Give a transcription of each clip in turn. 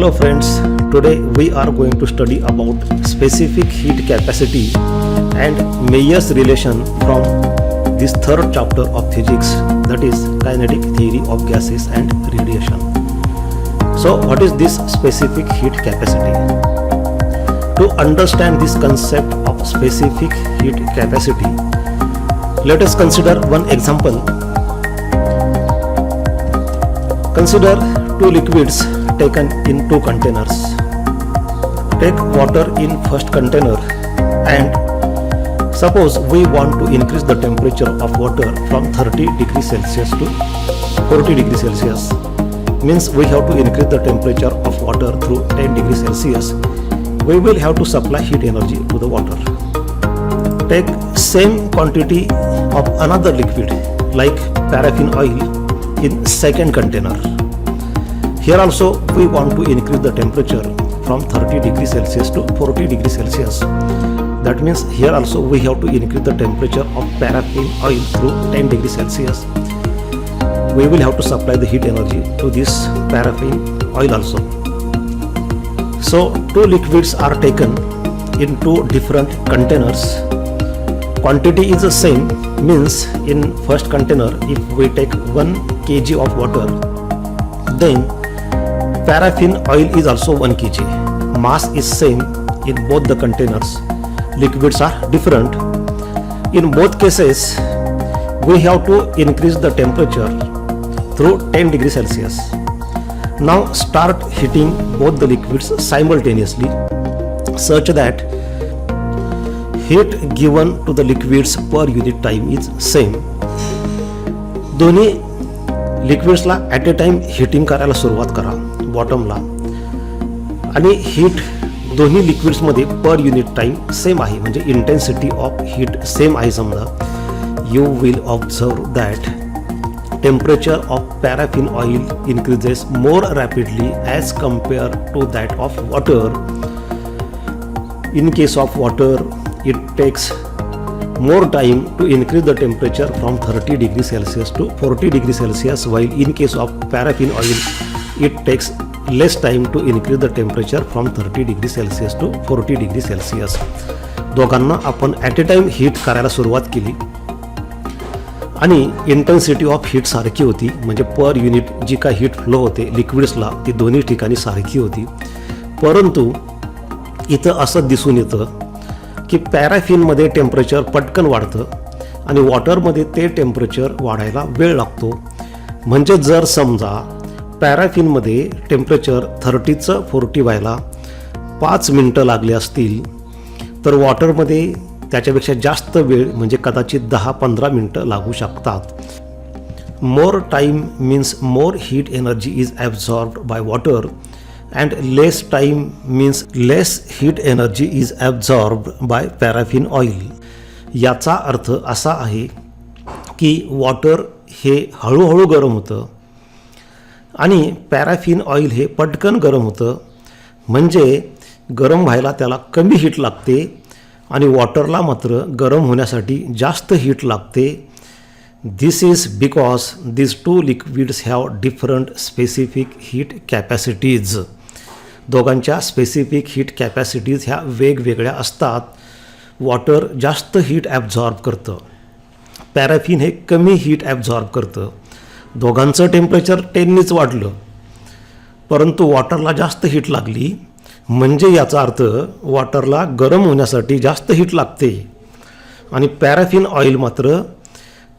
Hello friends, today we are going to study about specific heat capacity and Mayer's relation from this third chapter of physics, that is kinetic theory of gases and radiation. So what is this specific heat capacity? To understand this concept of specific heat capacity, let us consider one example. Consider two liquids taken in two containers. Take water in first container and suppose we want to increase the temperature of water from 30 degrees Celsius to 40 degrees Celsius. Means we have to increase the temperature of water through 10 degrees Celsius. We will have to supply heat energy to the water. Take same quantity of another liquid like paraffin oil in second container. Here also we want to increase the temperature from 30 degrees Celsius to 40 degrees Celsius. That means here also we have to increase the temperature of paraffin oil through 10 degrees Celsius. We will have to supply the heat energy to this paraffin oil also. So two liquids are taken in two different containers. Quantity is the same, means in first container if we take 1 kg of water, then paraffin oil is also 1 kg. Mass is same in both the containers. Liquids are different. In both cases, we have to increase the temperature through 10 degrees Celsius. Now start heating both the liquids simultaneously such that heat given to the liquids per unit time is same. दोन्ही लिक्विड्सला at a time heating करायला सुरुवात करा बॉटमला, आणि heat दोन्ही लिक्विड्समध्ये per unit time same आहे, म्हणजे इंटेन्सिटी ऑफ हीट सेम आहे समजा. You will observe that temperature of paraffin oil increases more rapidly as compare to that of water. In case of water it takes more time to increase the temperature from 30 degrees Celsius to 40 degrees Celsius, while in case of paraffin oil it takes less time to increase the temperature from 30 degrees Celsius to 40 degrees Celsius. दोघांना आपण at a time heat करायला सुरुवात केली आणि intensity of heat सारखी होती, म्हणजे per unit जी काय हीट फ्लो होते लिक्विड्सला ती दोन्ही ठिकाणी सारखी होती. परंतु इथं असं दिसून येतं की पॅराफिनमध्ये टेम्परेचर पटकन वाढतं आणि वॉटरमध्ये ते टेम्परेचर वाढायला वेळ लागतो. म्हणजे जर समजा पॅराफिनमध्ये टेम्परेचर 30चं 40 व्हायला 5 मिनटं लागले असतील, तर वॉटरमध्ये त्याच्यापेक्षा जास्त वेळ म्हणजे कदाचित 10-15 मिनटं लागू शकतात. More time means more heat energy is absorbed by water and less time means less heat energy is absorbed by paraffin oil. याचा अर्थ असा आहे की वॉटर हे हळूहळू गरम होतं आणि पॅराफिन ऑइल हे पटकन गरम होतं, म्हणजे गरम व्हायला त्याला कमी हीट लागते आणि वॉटरला मात्र गरम होण्यासाठी जास्त हीट लागते. This is because this two liquids have different specific heat capacities. दोघांच्या स्पेसिफिक हीट कॅपॅसिटीज ह्या वेगवेगळ्या असतात. वॉटर जास्त हीट ॲब्झॉर्ब करतं, पॅराफिन हे कमी हीट ॲब्झॉर्ब करतं. दोघांचं टेम्परेचर 10नीच वाढलं, परंतु वॉटरला जास्त हीट लागली, म्हणजे याचा अर्थ वॉटरला गरम होण्यासाठी जास्त हीट लागते आणि पॅराफिन ऑइल मात्र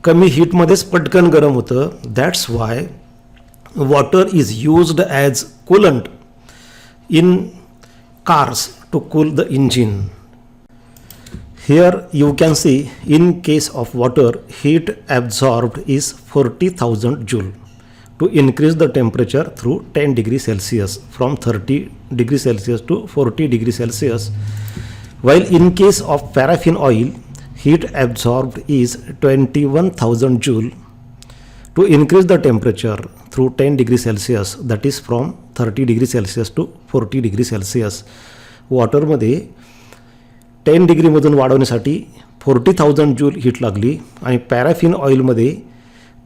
कमी हीटमध्येच पटकन गरम होतं. That's why water is used as coolant in cars to cool the engine. Here you can see in case of water heat absorbed is 40,000 joule to increase the temperature through 10 degrees Celsius from 30 degrees Celsius to 40 degrees Celsius, while in case of paraffin oil heat absorbed is 21,000 joule to increase the temperature through 10 degrees Celsius, that is from 30 degrees Celsius to 40 degrees Celsius. वॉटरमध्ये 10 डिग्रीमधून वाढवण्यासाठी 40,000 joule heat लागली आणि paraffin ऑइलमध्ये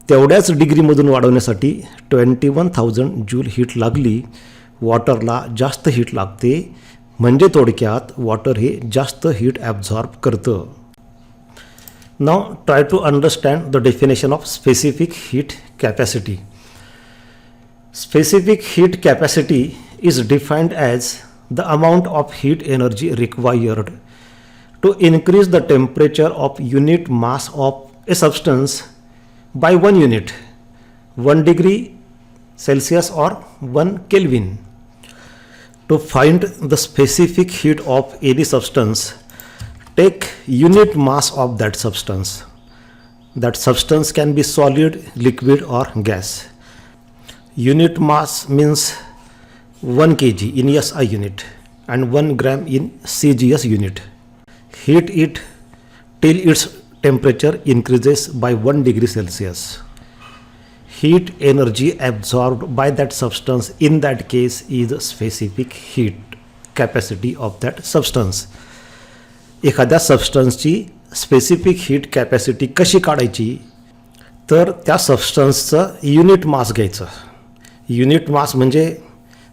तेवढ्याच डिग्रीमधून वाढवण्यासाठी 21,000 joule heat लागली. वॉटरला जास्त heat लागते, म्हणजे थोडक्यात वॉटर हे जास्त हीट ॲब्झॉर्ब करतं. Now try to understand the definition of specific heat capacity. Specific heat capacity is defined as the amount of heat energy required to increase the temperature of unit mass of a substance by 1 unit, 1 degree Celsius or 1 Kelvin. To find the specific heat of any substance, take unit mass of that substance. That substance can be solid, liquid or gas. Unit mass means 1 kg in SI unit and 1 gram in CGS unit. Heat it till its temperature increases by 1 degree Celsius. Heat energy absorbed by that substance in that case is specific heat capacity of that substance. एखाद्या सबस्टन्सची specific heat capacity कशी काढायची, तर त्या सबस्टन्सचं unit मास घ्यायचं. Unit मास म्हणजे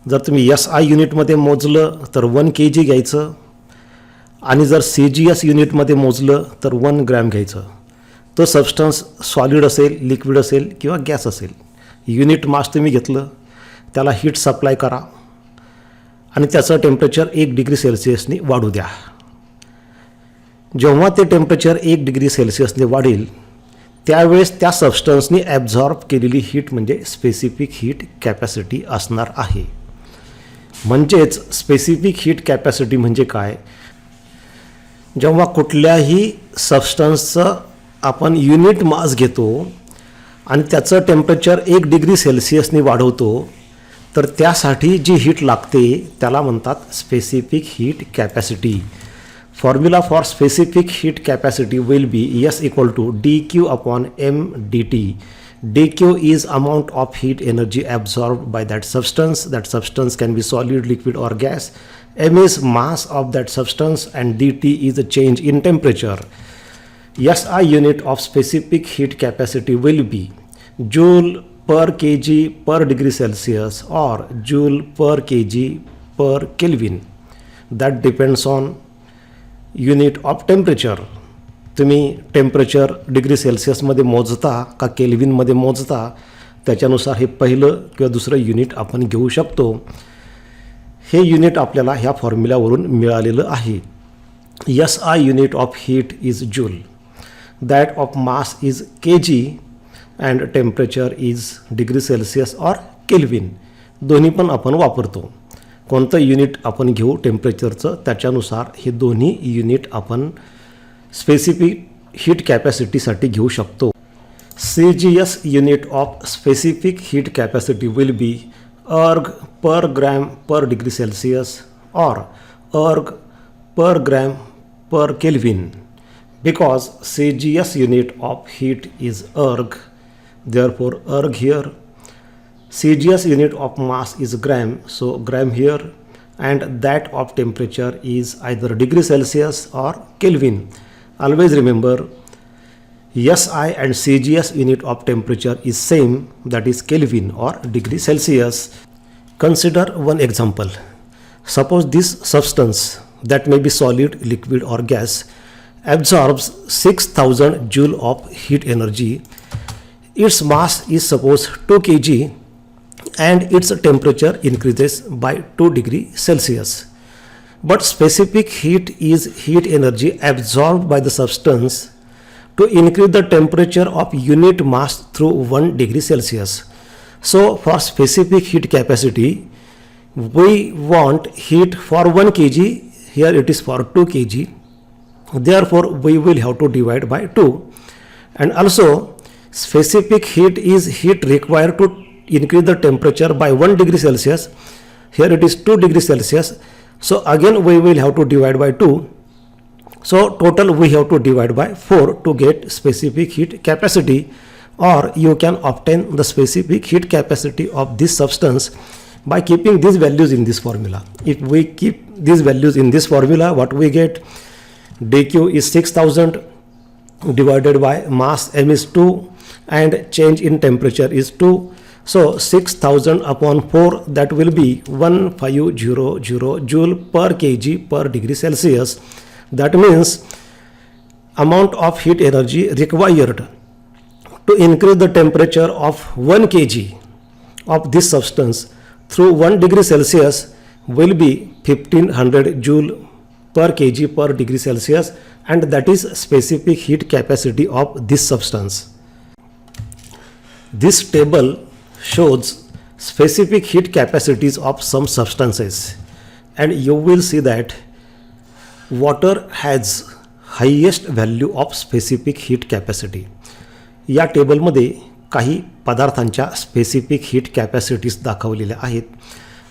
जर तुम्ही SI युनिटमध्ये मोजलं तर 1 kg घ्यायचं, आणि जर CGS युनिटमध्ये मोजलं तर 1 ग्रॅम घ्यायचं. तो सबस्टन्स सॉलिड असेल, लिक्विड असेल किंवा गॅस असेल. युनिट मास तुम्ही घेतलं, त्याला हीट सप्लाय करा आणि त्याचं टेम्परेचर 1 डिग्री सेल्सिअसने वाढू द्या. जेव्हा ते टेम्परेचर 1 डिग्री सेल्सिअसने वाढेल, त्यावेळेस त्या सबस्टन्सनी ॲब्झॉर्ब केलेली हीट म्हणजे स्पेसिफिक हीट कॅपॅसिटी असणार आहे. म्हणजेच स्पेसिफिक हीट कॅपॅसिटी म्हणजे काय, जेव्हा कुठल्याही सबस्टन्सचं आपण युनिट मास घेतो आणि त्याचं टेम्परेचर 1 डिग्री सेल्सिअसने वाढवतो, तर त्यासाठी जी हीट लागते त्याला म्हणतात specific heat capacity. Formula for specific heat capacity will be S equal to dq upon m dt. dq is amount of heat energy absorbed by that substance. That substance can be solid, liquid or gas. M is mass of that substance and dt is a change in temperature. SI unit of specific heat capacity will be joule per kg per degree Celsius or joule per kg per Kelvin. That depends on unit of temperature. तुम्ही temperature degree सेल्सिअसमध्ये मोजता का केल्विनमध्ये मोजता, त्याच्यानुसार हे पहिलं किंवा दुसरं unit आपण घेऊ शकतो. हे युनिट आपल्याला ह्या फॉर्म्युल्यावरून मिळालेलं आहे. SI unit of heat is joule, that of mass is kg and temperature is degree Celsius or kelvin. दोन्ही पण आपण वापरतो. कोणतं युनिट आपण घेऊ टेम्परेचरचं, त्याच्यानुसार हे दोन्ही युनिट आपण स्पेसिफिक हीट कॅपॅसिटीसाठी घेऊ शकतो. CGS unit of specific heat capacity will be erg per gram per degree Celsius or erg per gram per Kelvin. Because CGS unit of heat is erg, therefore erg here. CGS unit of mass is gram, so gram here, and that of temperature is either degree Celsius or Kelvin. Always remember, SI and CGS unit of temperature is same, that is Kelvin or degree Celsius. Consider one example. Suppose this substance, that may be solid, liquid or gas, absorbs 6000 joule of heat energy. Its mass is suppose 2 kg and its temperature increases by 2 degree Celsius. But specific heat is heat energy absorbed by the substance to increase the temperature of unit mass through 1 degree Celsius. So for specific heat capacity, we want heat for 1 kg, here it is for 2 kg, therefore we will have to divide by 2. And also specific heat is heat required to increase the temperature by 1 degree Celsius, here it is 2 degree Celsius, so again we will have to divide by 2. So total we have to divide by 4 to get specific heat capacity, or you can obtain the specific heat capacity of this substance by keeping these values in this formula. If we keep these values in this formula, what we get, dq is 6000 divided by mass m is 2 and change in temperature is 2, So 6000 upon 4, that will be 1500 joule per kg per degree Celsius. That means amount of heat energy required to increase the temperature of 1 kg of this substance through 1 degree Celsius will be 1500 joule per kg per degree Celsius, and that is specific heat capacity of this substance. This table shows specific heat capacities of some substances, and you will see that water has highest value of specific heat capacity. या टेबलमध्ये काही पदार्थांच्या specific heat capacities दाखवलेल्या आहेत.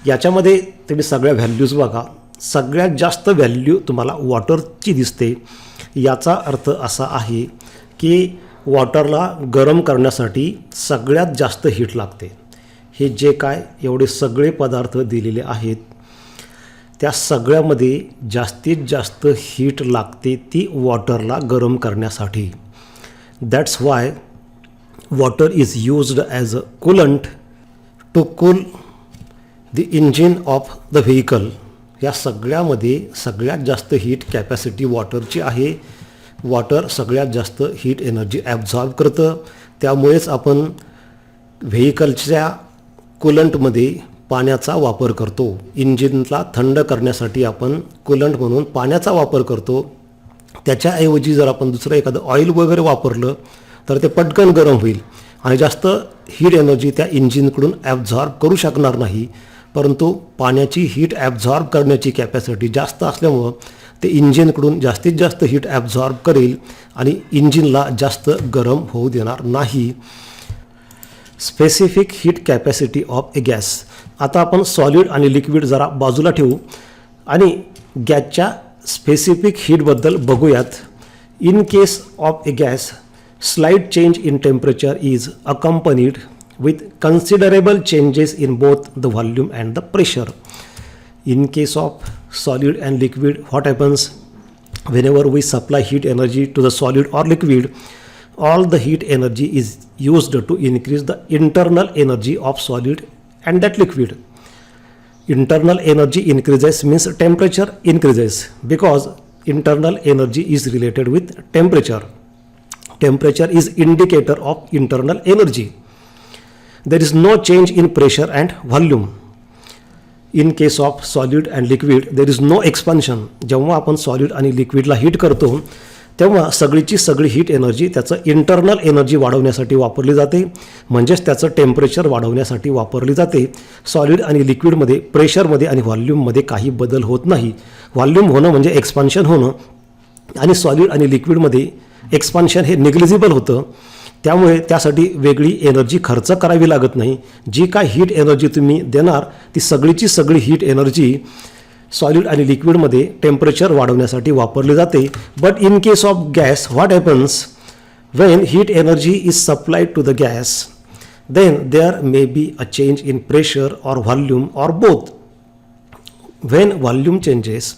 याच्यामध्ये तुम्ही सगळ्या values बघा. सगळ्यात जास्त व्हॅल्यू तुम्हाला वॉटरची दिसते. याचा अर्थ असा आहे की वॉटरला गरम करण्यासाठी सगळ्यात जास्त हीट लागते. हे जे काय एवढे सगळे पदार्थ दिलेले आहेत त्या सगळ्यामध्ये जास्तीत जास्त हीट लागते ती वॉटरला गरम करण्यासाठी. That's why water is used as a coolant to cool the engine of the vehicle. या सगळ्यामध्ये सगळ्यात जास्त हीट कॅपॅसिटी वॉटरची आहे. वॉटर सगळ्यात जास्त हीट एनर्जी ॲब्झॉर्ब करतं. त्यामुळेच आपण व्हेकलच्या कूलंटमध्ये पाण्याचा वापर करतो. इंजिनला थंड करण्यासाठी आपण कूलंट म्हणून पाण्याचा वापर करतो. त्याच्याऐवजी जर आपण दुसरं एखादं ऑइल वगैरे वापरलं तर ते पटकन गरम होईल आणि जास्त हीट एनर्जी त्या इंजिनकडून ॲब्झॉर्ब करू शकणार नाही. परंतु पाण्याची हीट ॲब्झॉर्ब करण्याची कॅपॅसिटी जास्त असल्यामुळं ते इंजिनकडून जास्तीत जास्त हीट ॲब्झॉर्ब करेल आणि इंजिनला जास्त गरम होऊ देणार नाही. Specific heat capacity of a gas. आता आपण सॉलिड आणि लिक्विड जरा बाजूला ठेवू आणि गॅसच्या स्पेसिफिक हीटबद्दल बघूयात. In case of a gas, slight change in temperature is accompanied with considerable changes in both the volume and the pressure. In case of solid and liquid, what happens? Whenever we supply heat energy to the solid or liquid, all the heat energy is used to increase the internal energy of solid and that liquid. Internal energy increases means temperature increases, because internal energy is related with temperature. Temperature is indicator of internal energy. There is no change in pressure and volume. In case of solid and liquid, there is no expansion. जेव्हा आपण solid आणि लिक्विडला heat करतो तेव्हा सगळीची सगळी heat energy त्याचं internal energy वाढवण्यासाठी वापरली जाते, म्हणजेच त्याचं टेम्परेचर वाढवण्यासाठी वापरली जाते. सॉलिड आणि लिक्विडमध्ये प्रेशरमध्ये आणि व्हॉल्यूममध्ये काही बदल होत नाही. व्हॉल्यूम होणं म्हणजे एक्सपान्शन होणं, आणि सॉलिड आणि लिक्विडमध्ये एक्सपान्शन हे निग्लिजिबल होतं. त्यामुळे त्यासाठी वेगळी एनर्जी खर्च करावी लागत नाही. जी काय हीट एनर्जी तुम्ही देणार ती सगळीची सगळी हीट एनर्जी सॉलिड आणि लिक्विडमध्ये टेम्परेचर वाढवण्यासाठी वापरली जाते. But in case of gas, what happens when heat energy is supplied to the gas, then there may be a change in pressure or volume or both. When volume changes,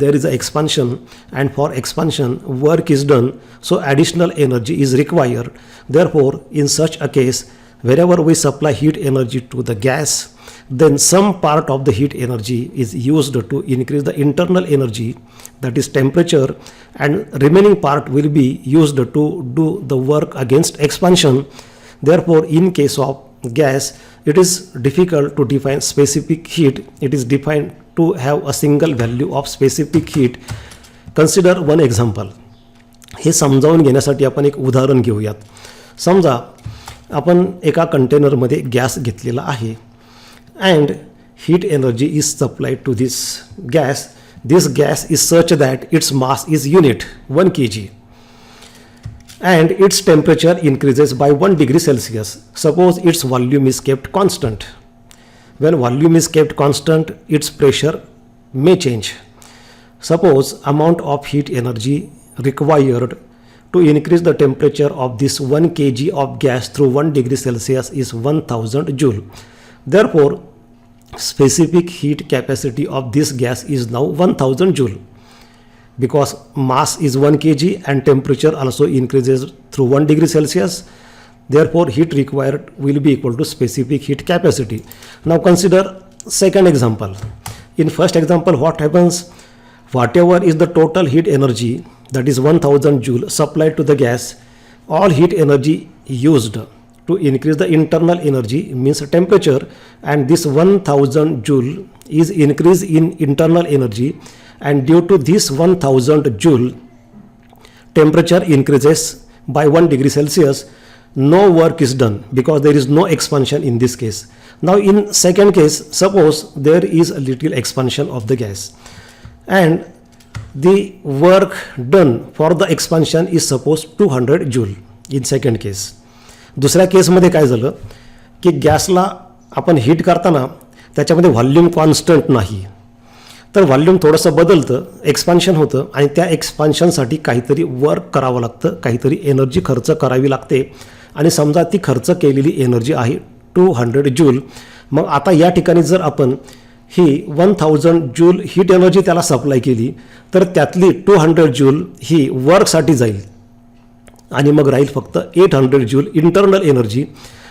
there is an expansion, and for expansion work is done, so additional energy is required. Therefore, in such a case, wherever we supply heat energy to the gas, then some part of the heat energy is used to increase the internal energy, that is temperature, and remaining part will be used to do the work against expansion. Therefore, in case of gas, it is difficult to define specific heat. It is defined to have a single value of specific heat. Consider one example. हे समजावून घेण्यासाठी आपण एक उदाहरण घेऊयात. समजा आपण एका कंटेनरमध्ये गॅस घेतलेला आहे and heat energy is supplied to this gas. This gas is such that its mass is unit 1 kg and its temperature increases by 1 degree Celsius. Suppose its volume is kept constant. When volume is kept constant, its pressure may change. Suppose amount of heat energy required to increase the temperature of this 1 kg of gas through 1 degree Celsius is 1000 joule. Therefore, specific heat capacity of this gas is now 1000 joule. Because mass is 1 kg and temperature also increases through 1 degree Celsius, Therefore, heat required will be equal to specific heat capacity. Now consider second example. In first example, what happens? Whatever is the total heat energy, that is 1000 joule supplied to the gas, all heat energy used to increase the internal energy means temperature, and this 1000 joule is increase in internal energy, and due to this 1000 joule temperature increases by 1 degree Celsius. No work is done because there is no expansion in this case. Now in second case, suppose there is a little expansion of the gas and the work done for the expansion is suppose 200 joule in second case. दुसऱ्या केसमध्ये काय झालं की गॅसला आपण heat करताना त्याच्यामध्ये volume constant नाही, तर व्हॉल्यूम थोडंसं बदलतं, एक्सपान्शन होतं आणि त्या एक्सपान्शनसाठी काहीतरी वर्क करावं लागतं, काहीतरी एनर्जी खर्च करावी लागते. आणि समजा ती खर्च केलेली एनर्जी आहे 200 जूल. मग आता या ठिकाणी जर आपण ही 1000 जूल हीट एनर्जी त्याला सप्लाय केली तर त्यातली 200 जूल ही वर्कसाठी जाईल आणि मग राहील फक्त 800 जूल इंटरनल एनर्जी.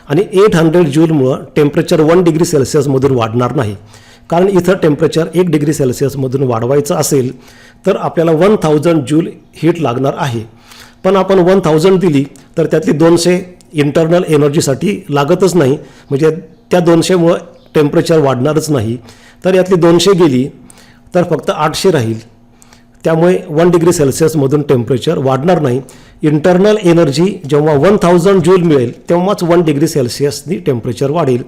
आणि 800 जूलमुळं टेम्परेचर 1 डिग्री सेल्सिअसमधून वाढणार नाही, कारण इथं टेम्परेचर 1 डिग्री सेल्सिअसमधून वाढवायचं असेल तर आपल्याला 1000 जूल हीट लागणार आहे. पण आपण 1000 दिली तर त्यातली 200 इंटरनल एनर्जीसाठी लागतच नाही, म्हणजे त्या 200मुळं टेम्परेचर वाढणारच नाही. तर यातली 200 गेली तर फक्त 800 राहील, त्यामुळे 1 डिग्री सेल्सिअसमधून टेम्परेचर वाढणार नाही. इंटरनल एनर्जी जेव्हा 1000 जूल मिळेल तेव्हाच 1 डिग्री सेल्सिअसनी टेम्परेचर वाढेल.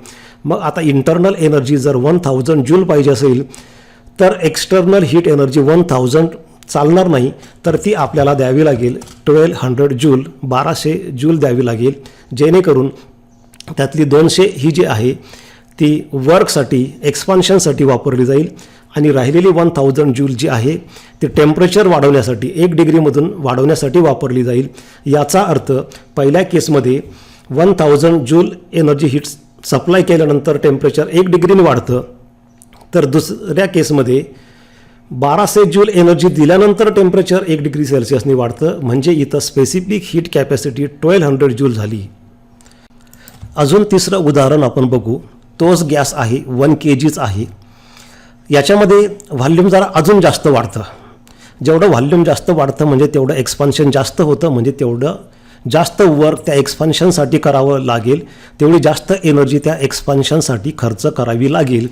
मग आता इंटरनल एनर्जी जर 1000 जूल पाहिजे असेल तर एक्सटर्नल हीट एनर्जी 1000 चालणार नाही, तर ती आपल्याला द्यावी लागेल 1200 जूल, 1200 जूल द्यावी लागेल, जेणेकरून त्यातली 200 ही जी आहे ती वर्कसाठी एक्सपान्शनसाठी वापरली जाईल आणि राहिलेली 1000 जूल जी आहे ती टेम्परेचर वाढवण्यासाठी 1 डिग्रीमधून वाढवण्यासाठी वापरली जाईल. याचा अर्थ पहिल्या केसमध्ये 1000 जूल एनर्जी हीट सप्लाय केल्यानंतर टेम्परेचर 1 डिग्रीने वाढतं, तर दुसऱ्या केसमध्ये 1200 जूल एनर्जी दिल्यानंतर टेम्परेचर 1 डिग्री सेल्सिअसने वाढतं, म्हणजे इथं स्पेसिफिक हीट कॅपॅसिटी 1200 जूल झाली. अजून तिसरं उदाहरण आपण बघू. तोच गॅस आहे 1 kg आहे. याच्यामध्ये व्हॉल्यूम जरा अजून जास्त वाढतं. जेवढं व्हॉल्यूम जास्त वाढतं म्हणजे तेवढं एक्सपान्शन जास्त होतं, म्हणजे तेवढं जास्त वर्क त्या एक्सपान्शनसाठी करावं लागेल, तेवढी जास्त एनर्जी त्या एक्सपान्शनसाठी खर्च करावी लागेल.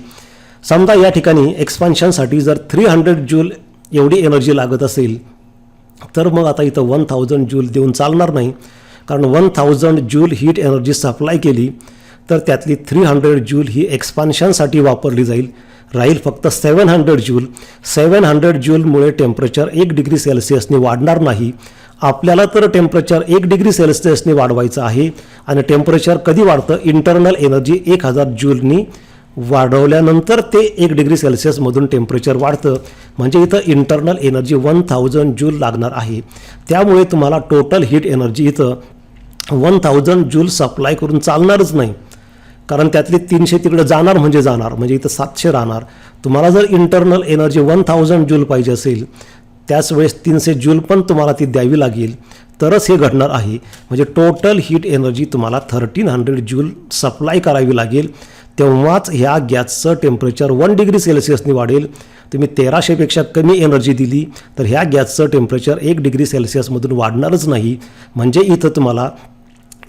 समजा या ठिकाणी एक्सपान्शनसाठी जर 300 जूल एवढी एनर्जी लागत असेल तर मग आता इथं 1000 जूल देऊन चालणार नाही, कारण 1000 जूल हीट एनर्जी सप्लाय केली तर त्यातली 300 जूल ही एक्सपान्शनसाठी वापरली जाईल, राहील फक्त 700 जूल. 700 जूलमुळे टेम्परेचर 1 डिग्री सेल्सिअसने वाढणार नाही. आपल्याला तर टेम्परेचर 1 डिग्री सेल्सिअसने वाढवायचं आहे आणि टेम्परेचर कधी वाढतं? इंटरनल एनर्जी 1000 जूलनी वाढवल्यानंतर ते 1 डिग्री सेल्सिअसमधून टेम्परेचर वाढतं, म्हणजे इथं इंटरनल एनर्जी 1000 जूल लागणार आहे. त्यामुळे तुम्हाला टोटल हीट एनर्जी इथं 1000 जूल सप्लाय करून चालणारच नाही, कारण त्यातली 300 तिकडे जाणार म्हणजे इथं 700 राहणार. तुम्हाला जर इंटरनल एनर्जी 1000 जूल पाहिजे असेल त्याच वेळेस 300 जूल पण तुम्हाला ती द्यावी लागेल, तरच हे घडणार आहे. म्हणजे टोटल हीट एनर्जी तुम्हाला 1300 जूल सप्लाय करावी लागेल, तेव्हाच ह्या गॅसचं टेम्परेचर 1 डिग्री सेल्सिअसने वाढेल. तुम्ही 1300पेक्षा कमी एनर्जी दिली तर ह्या गॅसचं टेम्परेचर 1 डिग्री सेल्सिअसमधून वाढणारच नाही. म्हणजे इथं तुम्हाला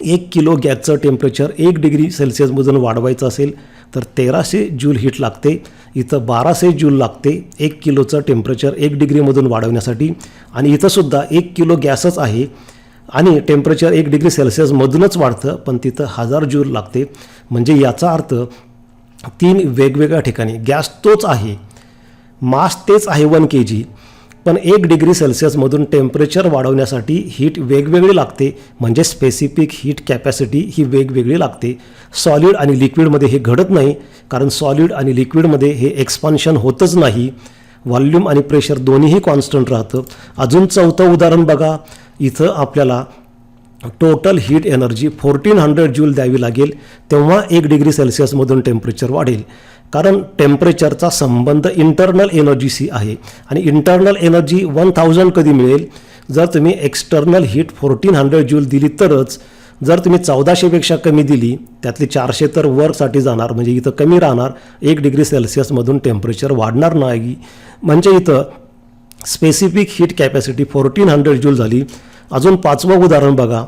1 किलो गॅसचं टेम्परेचर 1 डिग्री सेल्सिअसमधून वाढवायचं असेल तर 1300 जूल हीट लागते. इथं 1200 जूल लागते 1 किलोचं टेम्परेचर 1 डिग्रीमधून वाढवण्यासाठी. आणि इथंसुद्धा 1 किलो गॅसच आहे आणि टेम्परेचर 1 डिग्री सेल्सिअसमधूनच वाढतं, पण तिथं 1000 जूल लागते. म्हणजे याचा अर्थ 3 वेगवेगळ्या ठिकाणी गॅस तोच आहे, मास तेच आहे 1 kg, पण 1 डिग्री सेल्सिअसमधून टेम्परेचर वाढवण्यासाठी हीट वेगवेगळी लागते, म्हणजे स्पेसिफिक हीट कॅपॅसिटी ही वेगवेगळी लागते. सॉलिड आणि लिक्विडमध्ये हे घडत नाही, कारण सॉलिड आणि लिक्विडमध्ये हे एक्सपान्शन होतच नाही, व्हॉल्यूम आणि प्रेशर दोन्हीही कॉन्स्टंट राहतं. अजून चौथं उदाहरण बघा. इथं आपल्याला टोटल हीट एनर्जी 1400 जूल द्यावी लागेल, तेव्हा 1 डिग्री सेल्सिअसमधून टेम्परेचर वाढेल, कारण टेम्परेचरचा संबंध इंटरनल एनर्जीशी आहे. आणि इंटरनल एनर्जी 1000 कधी मिळेल? जर तुम्ही एक्सटर्नल हीट 1400 जूल दिली तरच. जर तुम्ही 1400पेक्षा कमी दिली, त्यातली 400 तर वर्कसाठी जाणार, म्हणजे इथं कमी राहणार. 1 डिग्री सेल्सिअसमधून टेम्परेचर वाढणार नाही. म्हणजे इथं स्पेसिफिक हीट कॅपॅसिटी 1400 जूल झाली. अजून 5वं उदाहरण बघा.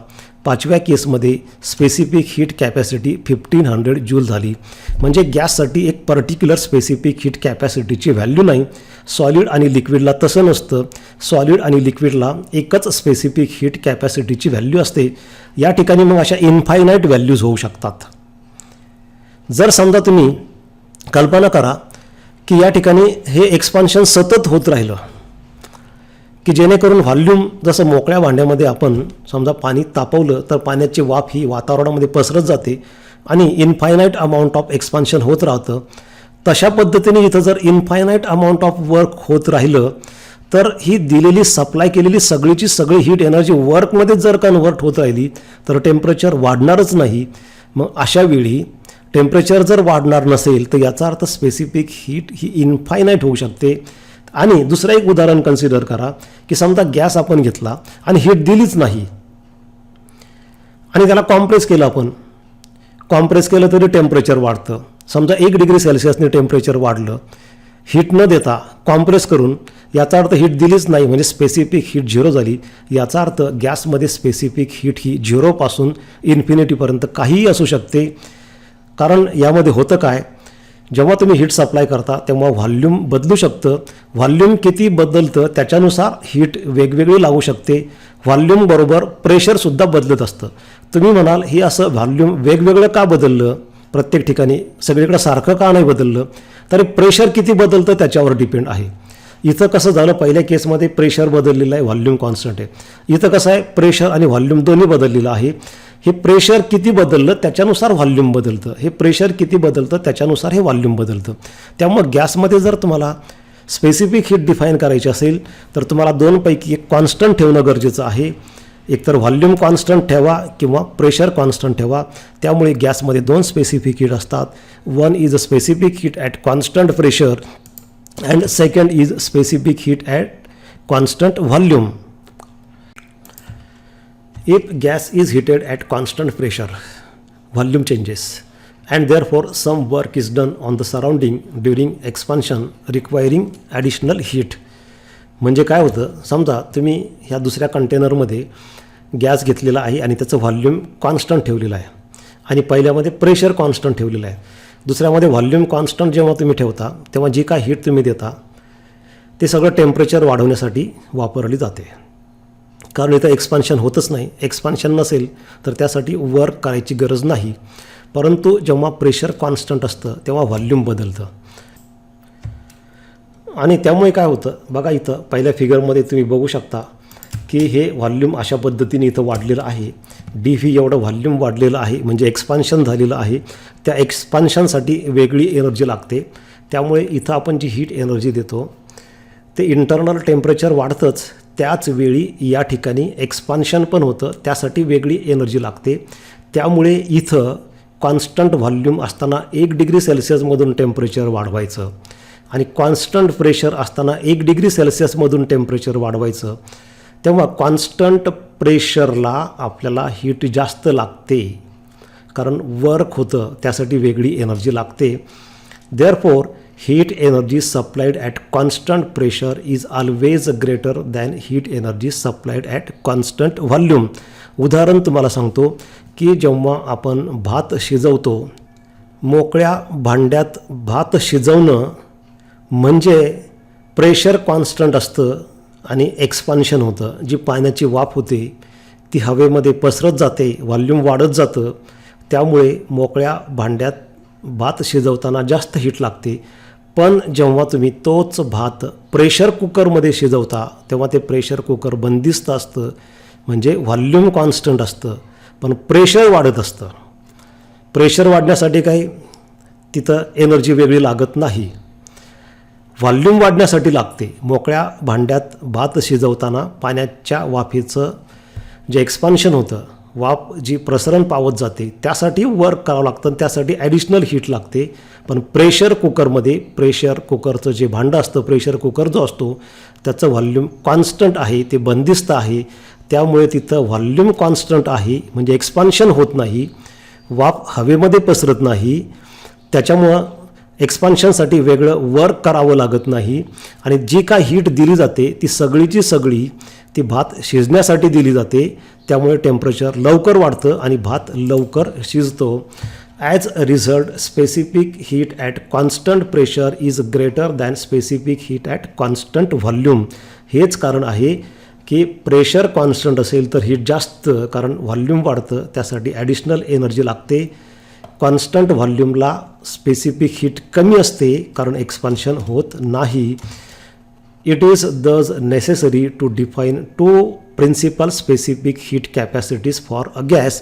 5व्या केसमध्ये स्पेसिफिक हीट कॅपॅसिटी 1500 जूल झाली. म्हणजे गॅससाठी एक पर्टिक्युलर स्पेसिफिक हीट कॅपॅसिटीची व्हॅल्यू नाही. सॉलिड आणि लिक्विडला तसं नसतं. सॉलिड आणि लिक्विडला एकच स्पेसिफिक हीट कॅपॅसिटीची व्हॅल्यू असते. या ठिकाणी मग अशा इन्फायनाईट व्हॅल्यूज होऊ शकतात. जर समजा तुम्ही कल्पना करा की या ठिकाणी हे एक्सपान्शन सतत होत राहिलं, की जेणेकरून व्हॉल्यूम जसं मोकळ्या भांड्यामध्ये आपण समजा पाणी तापवलं तर पाण्याची वाफ ही वातावरणामध्ये पसरत जाते आणि इन्फायनाईट अमाऊंट ऑफ एक्सपान्शन होत राहतं. तशा पद्धतीने इथं जर इन्फायनाईट अमाऊंट ऑफ वर्क होत राहिलं तर ही दिलेली सप्लाय केलेली सगळीची सगळी हीट एनर्जी वर्कमध्ये जर कन्व्हर्ट होत राहिली तर टेम्परेचर वाढणारच नाही. मग अशा वेळी टेम्परेचर जर वाढणार नसेल तर याचा अर्थ स्पेसिफिक हीट ही इन्फायनाईट होऊ शकते. आणि दुसरं एक उदाहरण कन्सिडर करा की समजा गॅस आपण घेतला आणि हीट दिलीच नाही आणि त्याला कॉम्प्रेस केलं. आपण कॉम्प्रेस केलं तरी टेम्परेचर वाढतं. समजा 1 डिग्री सेल्सिअसने टेम्परेचर वाढलं हीट न देता कॉम्प्रेस करून, याचा अर्थ हीट दिलीच नाही म्हणजे स्पेसिफिक हीट 0 झाली. याचा अर्थ गॅसमध्ये स्पेसिफिक हीट ही 0 पासून इन्फिनिटीपर्यंत काहीही असू शकते. कारण यामध्ये होतं काय, जेव्हा तुम्ही हीट सप्लाय करता तेव्हा व्हॉल्यूम बदलू शकतं. व्हॉल्यूम किती बदलतं त्याच्यानुसार हीट वेगवेगळी लागू शकते. व्हॉल्यूम बरोबर प्रेशरसुद्धा बदलत असतं. तुम्ही म्हणाल हे असं व्हॉल्यूम वेगवेगळं का बदललं, प्रत्येक ठिकाणी सगळीकडे सारखं का नाही बदललं, तरी प्रेशर किती बदलतं त्याच्यावर डिपेंड आहे. इथं कसं झालं, पहिल्या केसमध्ये प्रेशर बदललेलं आहे, व्हॉल्यूम कॉन्स्टंट आहे. इथं कसं आहे, प्रेशर आणि व्हॉल्यूम दोन्ही बदललेलं आहे. हे प्रेशर किती बदललं त्याच्यानुसार व्हॉल्यूम बदलतं, हे प्रेशर किती बदलतं त्याच्यानुसार हे व्हॉल्यूम बदलतं. त्यामुळं गॅसमध्ये जर तुम्हाला स्पेसिफिक हीट डिफाईन करायची असेल तर तुम्हाला दोनपैकी एक कॉन्स्टंट ठेवणं गरजेचं आहे. एकतर व्हॉल्यूम कॉन्स्टंट ठेवा किंवा प्रेशर कॉन्स्टंट ठेवा. त्यामुळे गॅसमध्ये 2 स्पेसिफिक हीट असतात. One is a specific heat at constant pressure and second is specific heat at constant volume. If gas is heated at constant pressure, volume changes and therefore some work is done on the surrounding during expansion requiring additional heat. म्हणजे काय होतं, समजा तुम्ही ह्या दुसऱ्या कंटेनरमध्ये gas घेतलेला आहे आणि त्याचं व्हॉल्यूम कॉन्स्टंट ठेवलेलं आहे आणि पहिल्यामध्ये प्रेशर कॉन्स्टंट ठेवलेलं आहे. दुसऱ्यामध्ये व्हॉल्यूम कॉन्स्टंट जेव्हा तुम्ही ठेवता तेव्हा जी काय हीट तुम्ही देता ते सगळं टेम्परेचर वाढवण्यासाठी वापरली जाते. कारण इथं एक्सपान्शन होतच नाही. एक्सपान्शन नसेल तर त्यासाठी वर्क करायची गरज नाही. परंतु जेव्हा प्रेशर कॉन्स्टंट असतं तेव्हा व्हॉल्यूम बदलतं आणि त्यामुळे काय होतं बघा, इथं पहिल्या फिगरमध्ये तुम्ही बघू शकता की हे व्हॉल्यूम अशा पद्धतीने इथं वाढलेलं आहे. डी व्ही एवढं व्हॉल्यूम वाढलेलं आहे म्हणजे एक्सपान्शन झालेलं आहे. त्या एक्सपान्शनसाठी वेगळी एनर्जी लागते. त्यामुळे इथं आपण जी हीट एनर्जी देतो ते इंटरनल टेम्परेचर वाढतंच, त्याच वेळी या ठिकाणी एक्सपान्शन पण होतं, त्यासाठी वेगळी एनर्जी लागते. त्यामुळे इथं कॉन्स्टंट व्हॉल्यूम असताना 1 डिग्री सेल्सिअसमधून टेम्परेचर वाढवायचं आणि कॉन्स्टंट प्रेशर असताना 1 डिग्री सेल्सिअसमधून टेम्परेचर वाढवायचं. तेव्हा कॉन्स्टंट प्रेशरला आपल्याला हीट जास्त लागते कारण वर्क होतं, त्यासाठी वेगळी एनर्जी लागते. Therefore heat energy supplied at constant pressure is always greater than heat energy supplied at constant volume. उदाहरण तुम्हाला सांगतो की जेव्हा आपण भात शिजवतो, मोकळ्या भांड्यात भात शिजवणं म्हणजे प्रेशर कॉन्स्टंट असतं आणि एक्सपान्शन होतं. जी पाण्याची वाफ होते ती हवेमध्ये पसरत जाते, व्हॉल्यूम वाढत जातं. त्यामुळे मोकळ्या भांड्यात भात शिजवताना जास्त हीट लागते. पण जेव्हा तुम्ही तोच भात प्रेशर कुकरमध्ये शिजवता तेव्हा ते प्रेशर कुकर बंदिस्त असतं म्हणजे व्हॉल्यूम कॉन्स्टंट असतं पण प्रेशर वाढत असतं. प्रेशर वाढण्यासाठी काही तिथं एनर्जी वेगळी लागत नाही, व्हॉल्यूम वाढण्यासाठी लागते. मोकळ्या भांड्यात भात शिजवताना पाण्याच्या वाफेचं जे एक्सपान्शन होतं, वाफ जी प्रसरण पावत जाते त्यासाठी वर्क करावं लागतं, त्यासाठी ॲडिशनल हीट लागते. पण प्रेशर कुकरमध्ये प्रेशर कुकरचं जे भांडं असतं, प्रेशर कुकर जो असतो त्याचं व्हॉल्यूम कॉन्स्टंट आहे, ते बंदिस्त आहे. त्यामुळे तिथं व्हॉल्यूम कॉन्स्टंट आहे, म्हणजे एक्सपान्शन होत नाही, वाफ हवेमध्ये पसरत नाही. त्याच्यामुळं एक्सपान्शनसाठी वेगळं वर्क करावं लागत नाही. आणि जी काय हीट दिली जाते ती सगळीची सगळी ती भात शिजण्यासाठी दिली जाते. त्यामुळे टेम्परेचर लवकर वाढतं आणि भात लवकर शिजतो. As a result specific heat at constant pressure is greater than specific heat at constant volume. हेच कारण आहे की प्रेशर कॉन्स्टंट असेल तर हीट जास्त, कारण व्हॉल्यूम वाढतं, त्यासाठी ॲडिशनल एनर्जी लागते. कॉन्स्टंट व्हॉल्यूमला स्पेसिफिक हीट कमी असते कारण एक्सपान्शन होत नाही. It is thus necessary to define two principal specific heat capacities for a gas.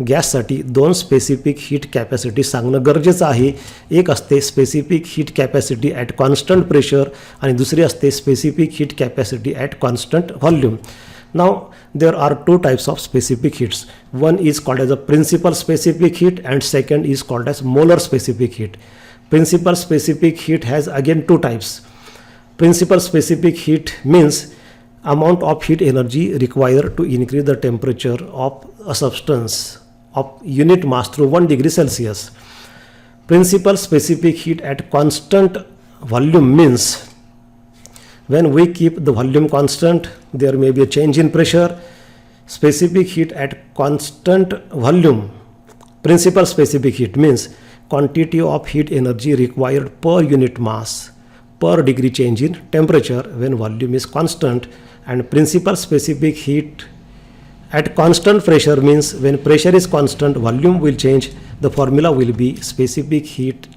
गॅससाठी दोन स्पेसिफिक हीट कॅपॅसिटी सांगणं गरजेचं आहे. एक असते specific heat capacity at constant pressure आणि दुसरी असते specific heat capacity at constant volume. Now there are two types of specific heats. One is called as a principal specific heat and second is called as molar specific heat. Principal specific heat has again two types. Principal specific heat means amount of heat energy required to increase the temperature of a substance of unit mass through 1 degree Celsius. Principal specific heat at constant volume means when we keep the volume constant, there may be a change in pressure. Specific heat at constant volume, principal specific heat means quantity of heat energy required per unit mass per degree change in temperature when volume is constant. And principal specific heat at constant pressure means when pressure is constant, volume will change. The formula will be specific heat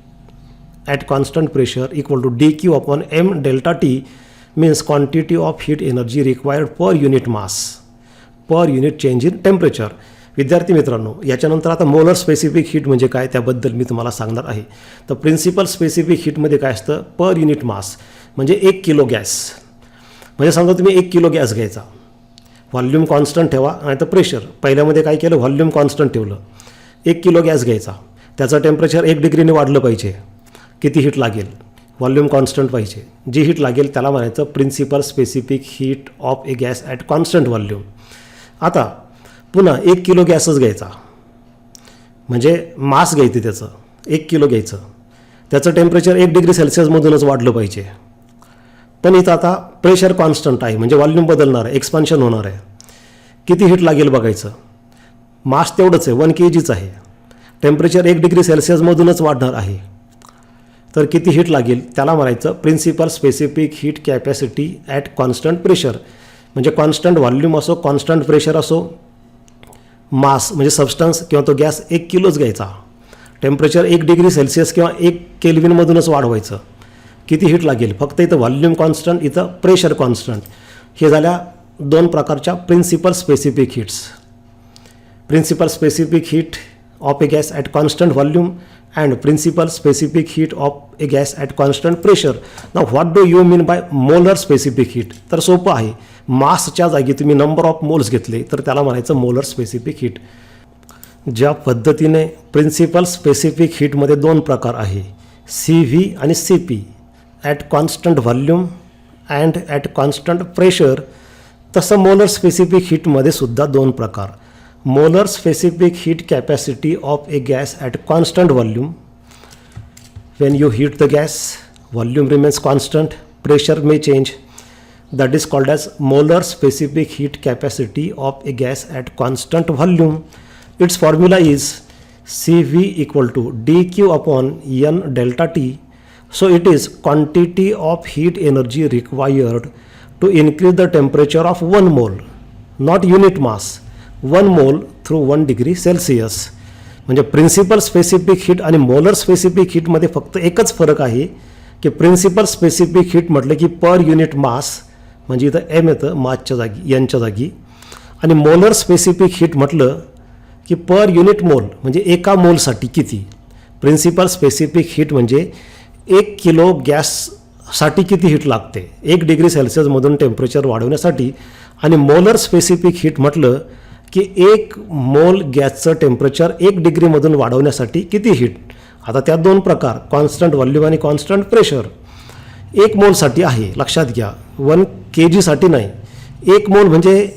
at constant pressure equal to dq upon m delta t, means quantity of heat energy required per unit mass per unit change in temperature. विद्यार्थी मित्रांनो, याच्यानंतर आता molar specific heat म्हणजे काय त्याबद्दल मी तुम्हाला सांगणार आहे. तर प्रिन्सिपल स्पेसिफिक हीटमध्ये काय असतं, पर युनिट मास म्हणजे 1 किलो गॅस. म्हणजे समजा तुम्ही 1 किलो गॅस घ्यायचा, व्हॉल्यूम कॉन्स्टंट ठेवा नाही तर प्रेशर. पहिल्यामध्ये काय केलं, व्हॉल्यूम कॉन्स्टंट ठेवलं. 1 किलो गॅस घ्यायचा, त्याचं टेम्परेचर 1 डिग्रीने वाढलं पाहिजे. किती हीट लागेल, व्हॉल्यूम कॉन्स्टंट पाहिजे. जी हीट लागेल त्याला म्हणायचं principal specific heat of a gas at constant volume. आता पुन्हा 1 किलो गॅसच घ्यायचा, म्हणजे मास घ्यायचं त्याचं 1 किलो घ्यायचं, त्याचं टेम्परेचर 1 डिग्री सेल्सिअसमधूनच वाढलं पाहिजे. पण इथं आता प्रेशर कॉन्स्टंट आहे, म्हणजे व्हॉल्यूम बदलणार आहे, एक्सपान्शन होणार आहे. किती हीट लागेल बघायचं. मास तेवढंच आहे, 1 kgच आहे, टेम्परेचर 1 डिग्री सेल्सिअसमधूनच वाढणार आहे. तर किती हीट लागेल त्याला म्हणायचं principal specific heat capacity at constant pressure. म्हणजे कॉन्स्टंट व्हॉल्यूम असो, कॉन्स्टंट प्रेशर असो, मास म्हणजे सबस्टन्स किंवा तो गॅस 1 किलोच घ्यायचा, टेम्परेचर 1 डिग्री सेल्सिअस किंवा 1 केल्विनमधूनच वाढवायचं. किती हीट लागेल, फक्त इथं व्हॉल्यूम कॉन्स्टंट, इथं प्रेशर कॉन्स्टंट. हे झाल्या 2 प्रकारच्या principal specific heats. Principal specific heat of a gas at constant volume and principal specific heat of a gas at constant pressure. Now what do you mean by molar specific heat. तर सोपं आहे, मासच्या जागी तुम्ही number of moles घेतले तर त्याला म्हणायचं molar specific heat. ज्या पद्धतीने प्रिन्सिपल स्पेसिफिक हीटमध्ये 2 प्रकार आहे, CV आणि CP, at constant volume and at constant pressure, तसं मोलर स्पेसिफिक हीटमध्ये सुद्धा 2 प्रकार. Molar specific heat capacity of a gas at constant volume, when you heat the gas, volume remains constant, pressure may change. That is called as molar specific heat capacity of a gas at constant volume. Its formula is CV equal to dq upon n delta t. So it is quantity of heat energy required to increase the temperature of 1 mole, not unit mass, 1 mole through 1 degree Celsius. म्हणजे principal specific heat आणि molar specific हीटमध्ये फक्त एकच फरक आहे की principal specific heat म्हटलं की per unit मास, म्हणजे इथं एम येतं मासच्या जागी, एनच्या जागी. आणि मोलर स्पेसिफिक हीट म्हटलं की पर युनिट मोल, म्हणजे एका मोलसाठी किती. प्रिन्सिपल स्पेसिफिक हीट म्हणजे 1 किलो गॅससाठी किती हीट लागते 1 डिग्री सेल्सिअसमधून टेम्परेचर वाढवण्यासाठी. आणि मोलर स्पेसिफिक हीट म्हटलं की 1 मोल गॅसचं टेम्परेचर 1 डिग्रीमधून वाढवण्यासाठी किती हीट. आता त्या 2 प्रकार, कॉन्स्टंट व्हॉल्यूम आणि कॉन्स्टंट प्रेशर. 1 मोलसाठी आहे, लक्षात घ्या, 1 kgसाठी नाही. 1 मोल म्हणजे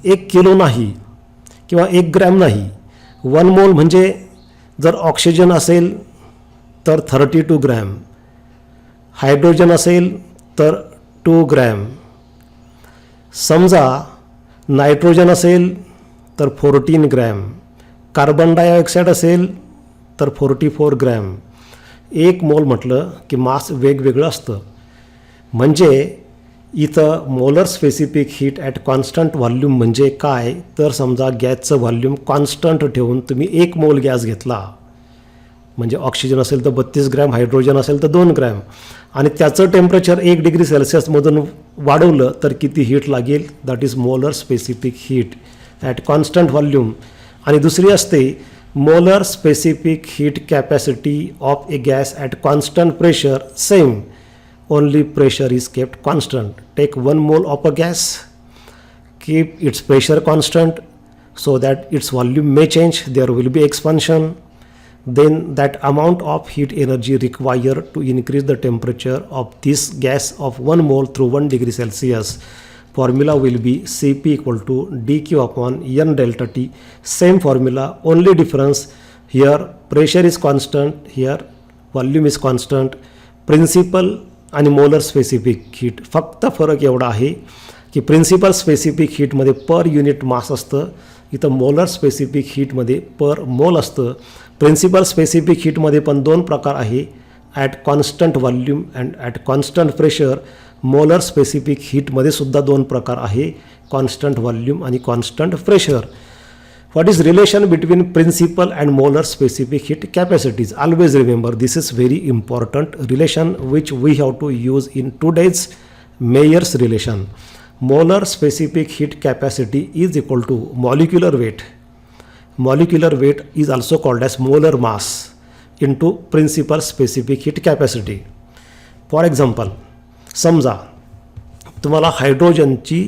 1 किलो नाही किंवा 1 ग्रॅम नाही. 1 मोल म्हणजे जर ऑक्सिजन असेल तर 32 ग्रॅम, हायड्रोजन असेल तर 2 ग्रॅम, समजा नायट्रोजन असेल तर 14 ग्रॅम, कार्बन डायऑक्साईड असेल तर 44 ग्रॅम. 1 मोल म्हटलं की मास वेगवेगळं असतं. म्हणजे इथं molar specific heat at constant volume म्हणजे काय, तर समजा गॅसचं व्हॉल्यूम कॉन्स्टंट ठेवून तुम्ही 1 मोल गॅस घेतला, म्हणजे ऑक्सिजन असेल तर 32 ग्रॅम, हायड्रोजन असेल तर 2 ग्रॅम, आणि त्याचं टेम्परेचर 1 डिग्री सेल्सिअसमधून वाढवलं तर किती हीट लागेल, that is molar specific heat at constant volume. आणि दुसरी असते molar specific heat capacity of a gas at constant pressure, same, only pressure is kept constant. Take 1 mole of a gas, keep its pressure constant so that its volume may change, there will be expansion. Then that amount of heat energy required to increase the temperature of this gas of 1 mole through 1 degree Celsius. Formula will be Cp equal to dq upon n delta T. Same formula, only difference here pressure is constant, here volume is constant. Principal आणि molar specific heat फक्त फरक एवढा आहे की principal specific हीटमध्ये per unit मास असतं, इथं molar specific हीटमध्ये पर मोल असतं. प्रिन्सिपल स्पेसिफिक हीटमध्ये पण 2 प्रकार आहे, at constant volume and at constant pressure. Molar specific हीटमध्ये सुद्धा 2 प्रकार आहे, कॉन्स्टंट व्हॉल्यूम आणि constant pressure. What is relation between principal and molar specific heat capacities? Always remember, this is very important relation which we have to use in today's Mayer's relation. Molar specific heat capacity is equal to molecular weight. Molecular weight is also called as molar mass into principal specific heat capacity. For example, समजा तुम्हाला हायड्रोजनची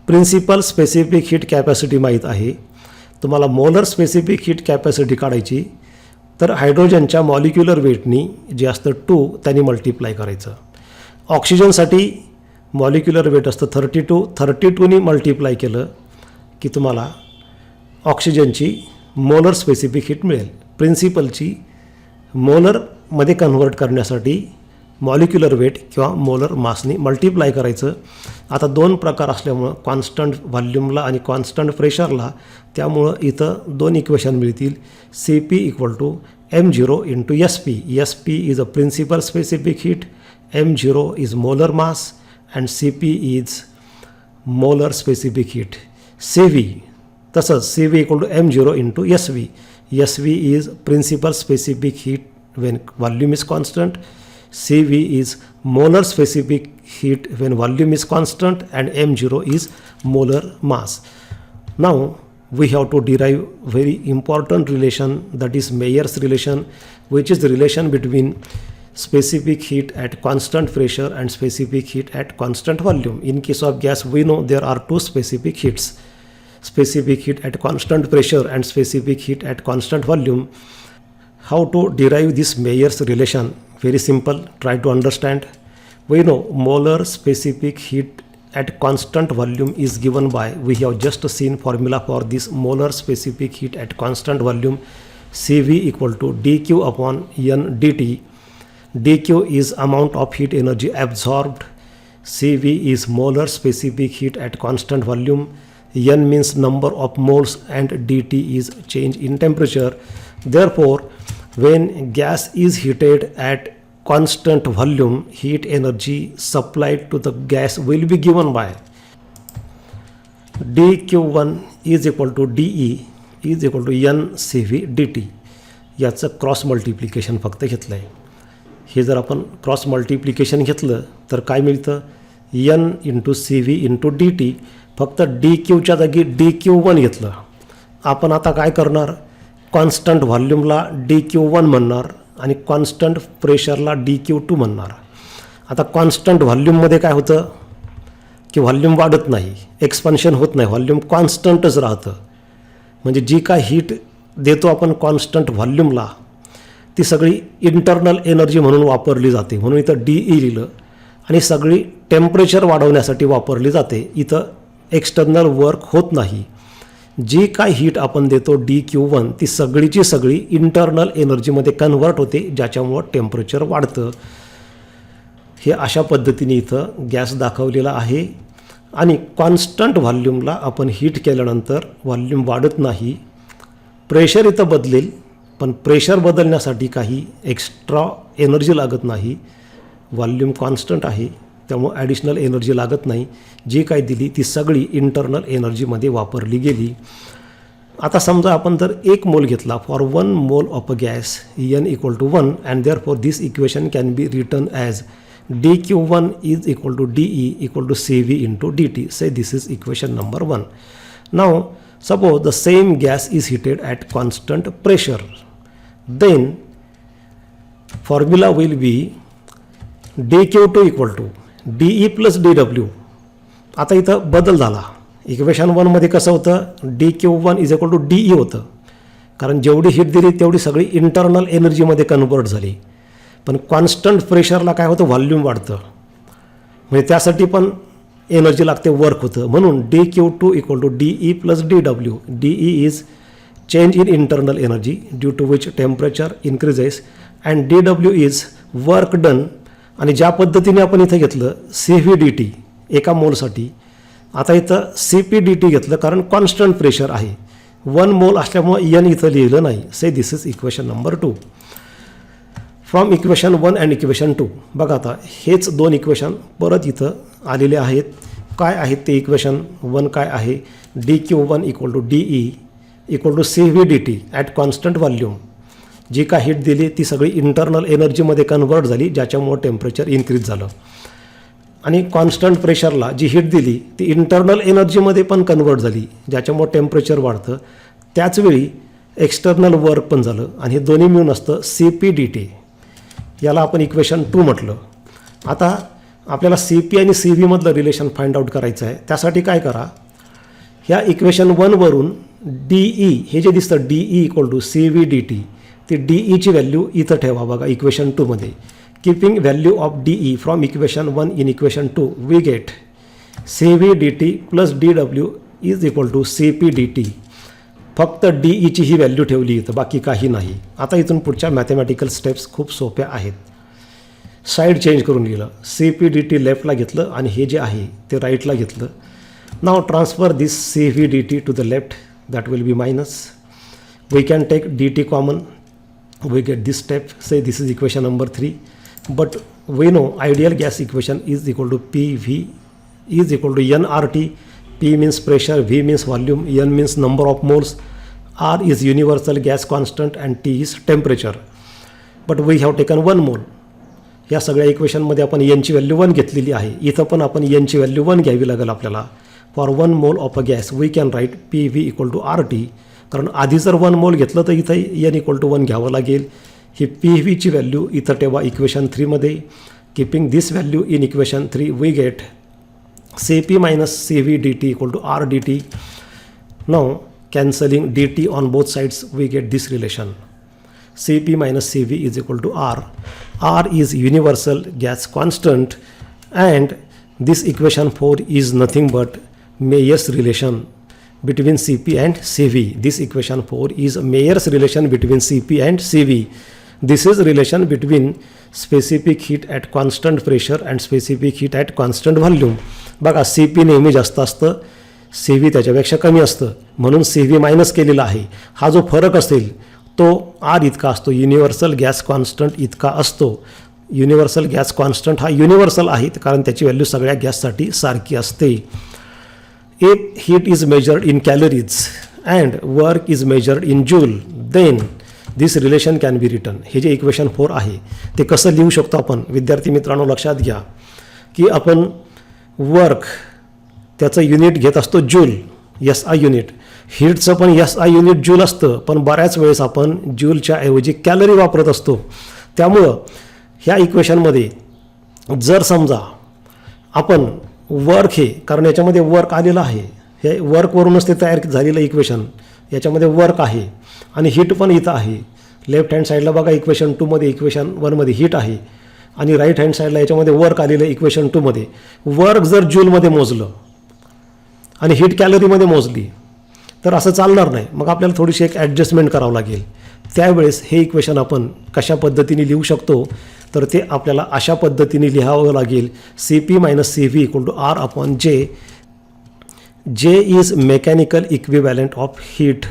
principal specific heat capacity माहीत आहे, तुम्हाला molar specific heat capacity काढायची, तर हायड्रोजनच्या molecular वेटनी जे असतं 2 त्यांनी मल्टिप्लाय करायचं. ऑक्सिजनसाठी मॉलिक्युलर वेट असतं 32नी मल्टिप्लाय केलं की तुम्हाला ऑक्सिजनची मोलर स्पेसिफिक हीट मिळेल. प्रिन्सिपलची मोलरमध्ये कन्व्हर्ट करण्यासाठी मॉलिक्युलर वेट किंवा मोलर मासनी मल्टिप्लाय करायचं. आता 2 प्रकार असल्यामुळं कॉन्स्टंट व्हॉल्यूमला आणि कॉन्स्टंट प्रेशरला, त्यामुळं इथं 2 इक्वेशन मिळतील. Cp equal to m0 into SP. SP is a principal specific heat, m0 is molar mass and Cp is molar specific heat. Cv तसंच Cv equal to m0 into SV. SV is principal specific heat when volume is constant. Cv is molar specific heat when volume is constant, and m0 is molar mass. Now we have to derive very important relation, that is Mayer's relation, which is the relation between specific heat at constant pressure and specific heat at constant volume. In case of gas, we know there are 2 specific heats, specific heat at constant pressure and specific heat at constant volume. How to derive this Mayer's relation? Very simple, try to understand. We know molar specific heat at constant volume is given by, we have just seen formula for this molar specific heat at constant volume, Cv equal to dq upon n dt. dq is amount of heat energy absorbed, Cv is molar specific heat at constant volume, n means number of moles, and dt is change in temperature. Therefore, when gas is heated at constant volume, heat energy supplied to the gas will be given by dq1 is equal to de is equal to n Cv dt. याचं cross multiplication फक्त घेतलं आहे. हे जर आपण cross multiplication घेतलं तर काय मिळतं, n into Cv into dt. फक्त dqच्या जागी dq1 घेतलं. आपण आता काय करणार, कॉन्स्टंट व्हॉल्यूमला dq1 म्हणणार आणि कॉन्स्टंट प्रेशरला dq2 म्हणणार. आता कॉन्स्टंट व्हॉल्यूममध्ये काय होतं की व्हॉल्यूम वाढत नाही, एक्सपान्शन होत नाही, व्हॉल्यूम कॉन्स्टंटच राहतं. म्हणजे जी काय हीट देतो आपण कॉन्स्टंट व्हॉल्यूमला, ती सगळी इंटरनल एनर्जी म्हणून वापरली जाते, म्हणून इथं DE लिहिलं. आणि सगळी टेम्परेचर वाढवण्यासाठी वापरली जाते, इथं एक्सटर्नल वर्क होत नाही. जी काय हीट आपण देतो DQ1 ती सगळीची सगळी इंटरनल एनर्जीमध्ये कन्वर्ट होते, ज्याच्यामुळं टेम्परेचर वाढतं. हे अशा पद्धतीने इथं गॅस दाखवलेला आहे. आणि कॉन्स्टंट व्हॉल्यूमला आपण हीट केल्यानंतर व्हॉल्यूम वाढत नाही. प्रेशर इथं बदलेल, पण प्रेशर बदलण्यासाठी काही एक्स्ट्रा एनर्जी लागत नाही. व्हॉल्यूम कॉन्स्टंट आहे, त्यामुळं ॲडिशनल एनर्जी लागत नाही. जी काय दिली ती सगळी इंटरनल एनर्जीमध्ये वापरली गेली. आता समजा आपण जर 1 मोल घेतला, for 1 mole of a gas N = 1 and therefore this equation can be written as dQ1 is equal to dE equal to CV into dt. Say this is equation number 1. Now suppose the same gas is heated at constant pressure, then formula will be dQ2 equal to dE plus dW. आता इथं बदल झाला. Equation 1 मध्ये कसं होतं, dQ1 is equal to dE होतं, कारण जेवढी हीट दिली तेवढी सगळी इंटरनल एनर्जीमध्ये कन्वर्ट झाली. पण कॉन्स्टंट प्रेशरला काय होतं, व्हॉल्यूम वाढतं, म्हणजे त्यासाठी पण एनर्जी लागते, वर्क होतं. म्हणून dQ2 = dE plus dW. dE is change in internal energy due to which temperature increases and dW is work done. आणि ज्या पद्धतीने आपण इथं घेतलं CVDT एका मोलसाठी, आता इथं CPDT घेतलं कारण कॉन्स्टंट प्रेशर आहे. 1 मोल असल्यामुळं N इथं लिहिलं नाही. Say this is equation number 2. From equation 1 and equation 2. बघा आता हेच 2 इक्वेशन परत इथं आलेले आहेत. काय आहेत ते इक्वेशन 1 काय आहे, dQ1 = dE = CVDT at constant volume. जी काय हीट दिली ती सगळी इंटरनल एनर्जीमध्ये कन्वर्ट झाली, ज्याच्यामुळं टेम्परेचर इन्क्रीज झालं. आणि कॉन्स्टंट प्रेशरला जी हीट दिली ती इंटरनल एनर्जीमध्ये पण कन्वर्ट झाली, ज्याच्यामुळं टेम्परेचर वाढतं. त्याचवेळी एक्सटर्नल वर्क पण झालं, आणि हे दोन्ही मिळून असतं CPDT. याला आपण इक्वेशन 2 म्हटलं. आता आपल्याला CP आणि CV मधलं रिलेशन फाइंड आउट करायचं आहे. त्यासाठी काय करा, ह्या इक्वेशन 1 वरून DE हे जे दिसतं DE = CVDT, ती DEची व्हॅल्यू इथं ठेवा. बघा इक्वेशन 2 मध्ये keeping value of DE from equation 1 in equation 2 we get CVDT plus dW is equal to CPDT. फक्त DEची ही व्हॅल्यू ठेवली इथं, बाकी काही नाही. आता इथून पुढच्या मॅथमॅटिकल स्टेप्स खूप सोप्या आहेत. साईड चेंज करून लिहिलं, CPDT लेफ्टला घेतलं आणि हे जे आहे ते राईटला घेतलं. Now transfer this CVDT to the left, that will be minus. We can take DT common, we get this step. Say this is equation number 3. But we know ideal gas equation is equal to PV is equal to nRT. P means pressure, V means volume, N means number of moles, R is universal gas constant and T is temperature. But we have taken 1 mole. या सगळ्या इक्वेशनमध्ये आपण Nची value 1 घेतलेली आहे. इथं पण आपण Nची value 1 घ्यावी लागेल आपल्याला. For 1 mole of a gas we can write PV = RT. कारण आधी जर 1 मोल घेतलं तर इथं N = 1 घ्यावं लागेल. ही PVची व्हॅल्यू इथं ठेवा इक्वेशन 3 मध्ये. Keeping this value in equation 3 we get CP minus CVDT = RDT. Now cancelling DT on both sides we get this relation. CP minus CV is equal to R. R is universal gas constant, and this equation 4 is nothing but Mayer's relation between CP and CV. This equation 4 is Mayer's relation between CP and CV. This is relation between specific heat at constant pressure and specific heat at constant volume. बघा CP नेहमी जास्त असतं, CV त्याच्यापेक्षा कमी असतं, म्हणून CV minus केलेला आहे. हा जो फरक असेल तो R इतका असतो, युनिव्हर्सल गॅस कॉन्स्टंट इतका असतो. युनिव्हर्सल गॅस कॉन्स्टंट हा युनिव्हर्सल आहे कारण त्याची व्हॅल्यू सगळ्या गॅससाठी सारखी असते. If heat is measured in calories and work is measured in joule, then this relation can be written. हे जे इक्वेशन 4 आहे ते कसं लिहू शकतो आपण, विद्यार्थी मित्रांनो लक्षात घ्या की आपण वर्क त्याचं युनिट घेत असतो जूल, SI युनिट. हीटचं पण SI युनिट जूल असतं, पण बऱ्याच वेळेस आपण जूलच्या ऐवजी कॅलरी वापरत असतो. त्यामुळं ह्या इक्वेशनमध्ये जर समजा आपण वर्क हे, कारण याच्यामध्ये वर्क आलेलं आहे, हे वर्कवरूनच ते तयार झालेलं इक्वेशन, याच्यामध्ये वर्क आहे आणि हीट पण इथं आहे. लेफ्ट हँड साईडला बघा इक्वेशन 2 मध्ये, इक्वेशन 1 मध्ये हीट आहे आणि राईट हँड साईडला याच्यामध्ये वर्क आलेलं इक्वेशन 2 मध्ये. वर्क जर जूलमध्ये मोजलं आणि हीट कॅलरीमध्ये मोजली तर असं चालणार नाही. मग आपल्याला थोडीशी एक ॲडजस्टमेंट करावं लागेल. त्यावेळेस हे इक्वेशन आपण कशा पद्धतीने लिहू शकतो तर ते आपल्याला अशा पद्धतीने लिहावं लागेल. CP - CV equal to R/J. J is mechanical equivalent of heat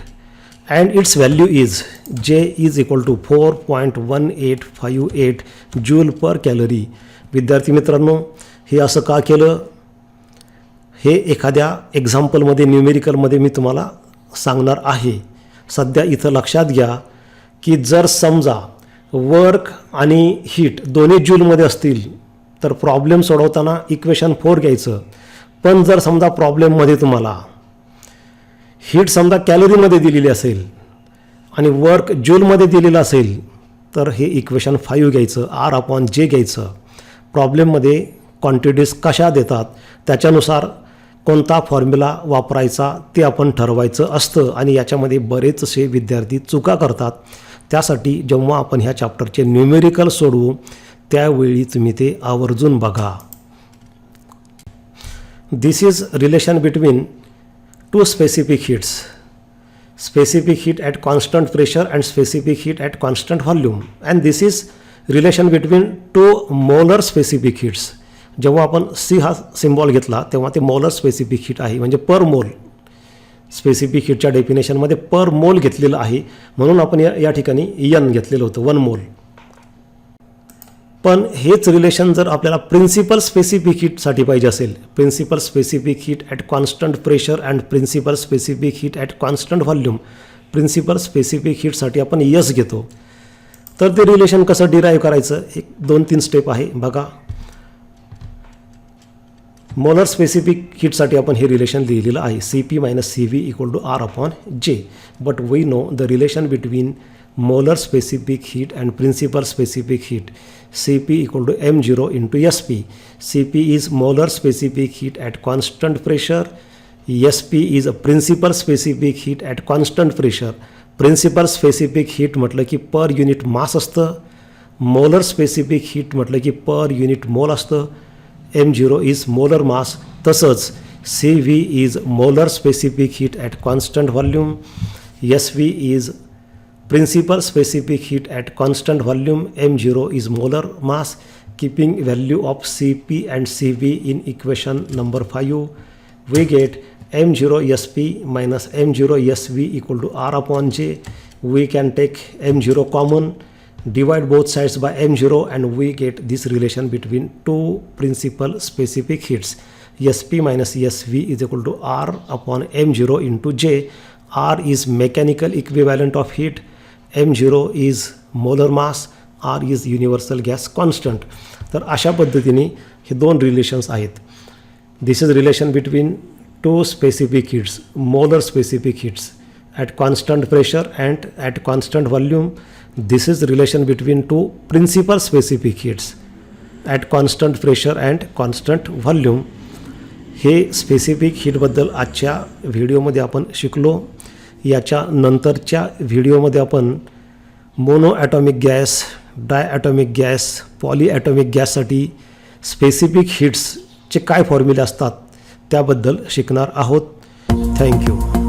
and its value is J is equal to 4.1858 joule per calorie. विद्यार्थी मित्रांनो, हे असं का केलं हे एखाद्या एक्झाम्पलमध्ये न्यूमेरिकलमध्ये मी तुम्हाला सांगणार आहे. सध्या इथं लक्षात घ्या की जर समजा वर्क आणि हीट दोन्ही जूलमध्ये असतील तर प्रॉब्लेम सोडवताना इक्वेशन 4 घ्यायचं. पण जर समजा प्रॉब्लेममध्ये तुम्हाला हीट समजा कॅलरीमध्ये दिलेली असेल आणि वर्क जूलमध्ये दिलेलं असेल तर हे इक्वेशन 5 घ्यायचं, R/J घ्यायचं. प्रॉब्लेममध्ये क्वांटिटीज कशा देतात त्याच्यानुसार कोणता फॉर्म्युला वापरायचा ते आपण ठरवायचं असतं आणि याच्यामध्ये बरेचसे विद्यार्थी चुका करतात. त्यासाठी जेव्हा आपण ह्या चॅप्टरचे न्यूमेरिकल सोडवू त्यावेळी तुम्ही ते आवर्जून बघा. This is relation between two specific heats. Specific heat at constant pressure and specific heat at constant volume and this is relation between two molar specific heats. जेव्हा आपण C हा सिम्बॉल घेतला तेव्हा ते मोलर स्पेसिफिक हीट आहे, म्हणजे पर मोल. Specific हीटच्या डेफिनेशनमध्ये पर मोल घेतलेलं आहे म्हणून आपण या ठिकाणी N घेतलेलं होतं, 1 मोल. पण हेच रिलेशन जर आपल्याला प्रिन्सिपल स्पेसिफिक हीटसाठी पाहिजे असेल, principal specific heat at constant pressure and principal specific heat at constant volume, principal specific हीटसाठी आपण S घेतो. तर ते रिलेशन कसं डिराईव्ह करायचं, 1-2-3 स्टेप आहे बघा. मोलर स्पेसिफिक हीटसाठी आपण हे रिलेशन लिहिलेलं आहे, CP - CV equal to R/J. But we know the relation between molar specific heat and principal specific heat, CP equal to M0 into SP. CP is molar specific heat at constant pressure. SP is a principal specific heat at constant pressure. Principal specific heat म्हटलं की per unit मास असतं, molar specific heat म्हटलं की per unit मोल असतं. M0 is molar मास. तसंच CV is molar specific heat at constant volume. SV is principal specific heat at constant volume. M0 is molar mass. Keeping value of CP and CV in equation number 5, we get M0 SP minus M0 SV equal to R/J. We can take M0 common, divide both sides by M0 and we get this relation between two principal specific heats. SP minus SV is equal to R/M0 into J. R is mechanical equivalent of heat. M0 is molar mass. R is universal gas constant. तर अशा पद्धतीने हे 2 relations आहेत. This is relation between two specific heats, molar specific heats at constant pressure and at constant volume. This is relation between two principal specific heats at constant pressure and constant volume. हे specific हीटबद्दल आजच्या व्हिडिओमध्ये आपण शिकलो. याच्या नंतरच्या व्हिडिओमध्ये आपण mono atomic gas, diatomic gas, पॉलीॲटॉमिक गॅससाठी स्पेसिफिक हीट्सचे काय फॉर्म्युले असतात त्याबद्दल शिकणार आहोत. थँक्यू.